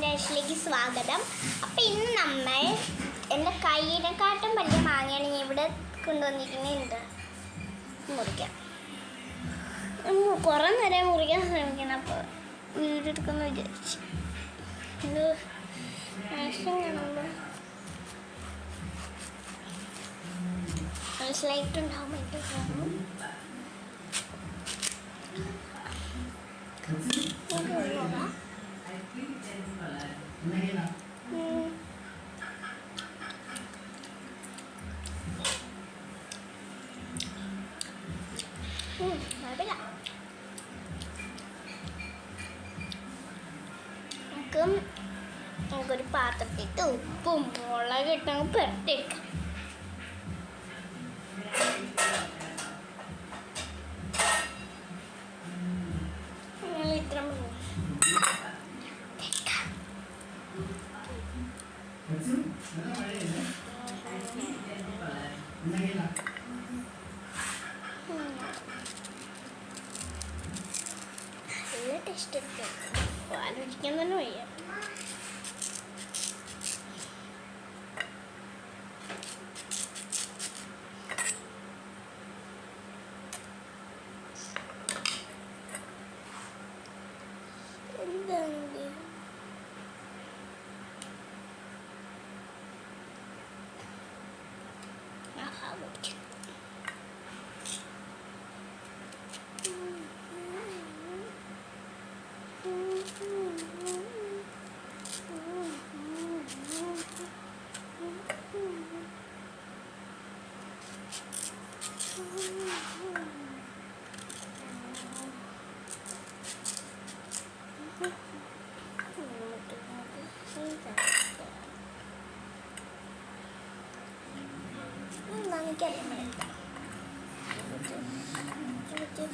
ഡാഷിലേക്ക് സ്വാഗതം. അപ്പം ഇന്ന് നമ്മൾ എൻ്റെ കയ്യിനെക്കാട്ടും വലിയ മാങ്ങയാണ് ഞാൻ ഇവിടെ കൊണ്ടുവന്നിരിക്കുന്നത്. മുറിക്കാം, കുറേ നേരം മുറിക്കാൻ ശ്രമിക്കണം. അപ്പോൾ വീഡിയോ എടുക്കുമെന്ന് വിചാരിച്ചു. ഇത് കാണുമ്പോൾ ലൈറ്റ് ഉണ്ടാവും. ഇത് കാണും നമുക്കൊരു പാത്രത്തിട്ട് ഉപ്പും മുളക് ഇട്ടങ്ങ് പുരട്ടിയെടുക്കാം. ഇത്ര നല്ല ടേസ്റ്റ് ആലോചിക്കാൻ തന്നെ വയ്യ. എന്താണിത്?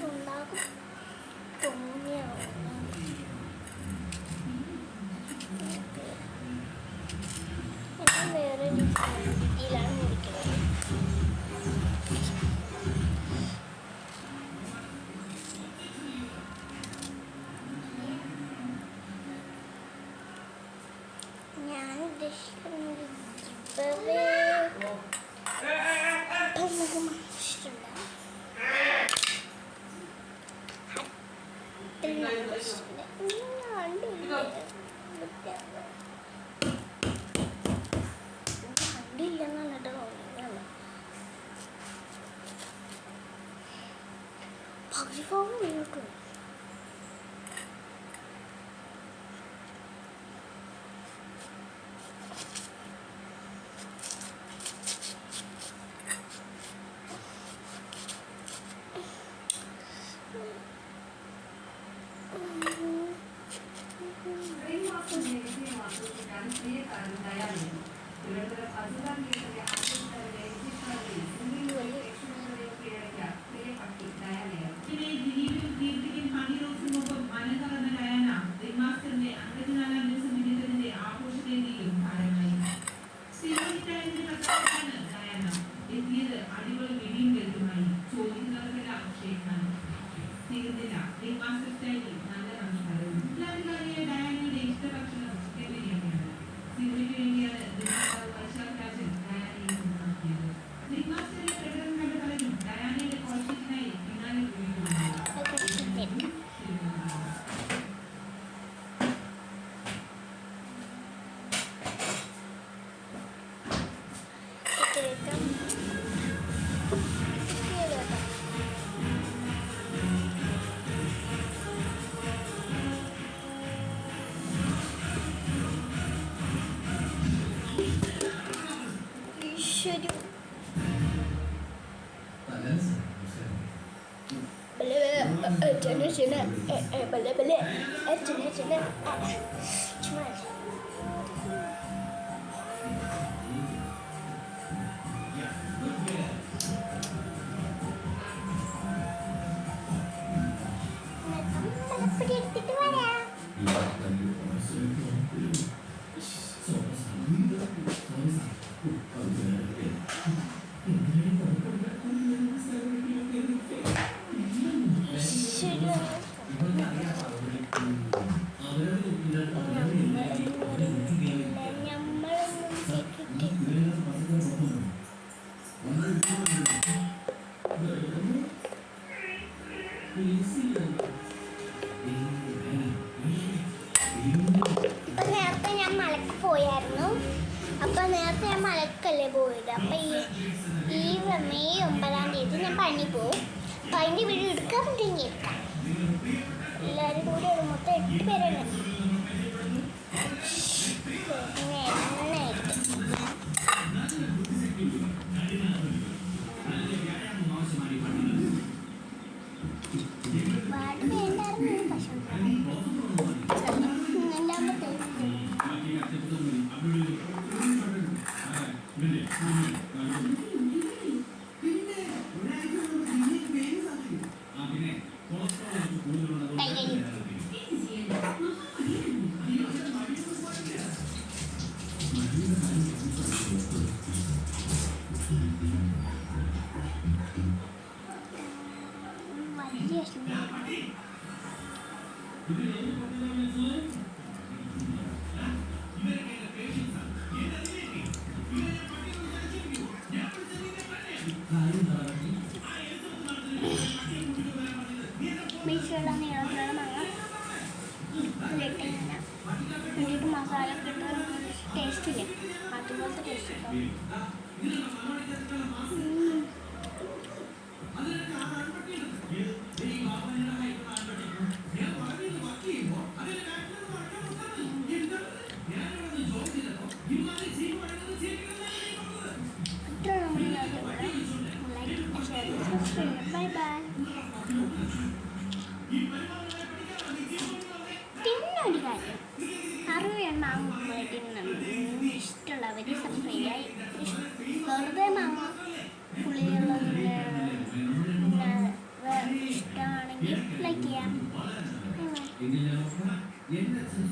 ഉണ്ടാകും തോന്നിയാവും. വേറെ രീതിയിലാണ് മുറിക്കുന്നത്. ഞാൻ ഉദ്ദേശിക്കുന്നത് നമുക്ക് മനുഷ്യരുണ്ട്. വണ്ടിയില്ലെന്നാണ് തോന്നുന്നത്. പകുതി ഭാഗം വീണിട്ടുണ്ട്. മലക്കല്ലേ പോയത്. അപ്പം ഈ മെയ് 9-ാം തീയതി ഞാൻ പണി പോവും. അപ്പം അതിൻ്റെ വീഡിയോ എടുക്കാൻ പറ്റുമെങ്കിൽ എടുക്കാം. എല്ലാവരും കൂടി ഒരു മൊത്തം 8 പേരുണ്ട്. വാട് വേണ്ടായിരുന്നു പക്ഷേ ബീച്ചുള്ള നീളത്തിലുള്ള മാങ്ങ എന്നിട്ട് മസാല ഒക്കെ ഇട്ട് ടേസ്റ്റ് ഇല്ലേ അതുപോലത്തെ ടേസ്റ്റ് ഉണ്ടാവും. Bye bye. പിന്നെ ഒരു കാര്യം അറിയാൻ മാങ്ങ ഇഷ്ടമുള്ളവർ സബ്സ്ക്രൈബ് ആയി. വെറുതെ മാങ്ങ പുളിയുള്ള ഇഷ്ടമാണെങ്കിൽ ലൈക്ക് ചെയ്യാം.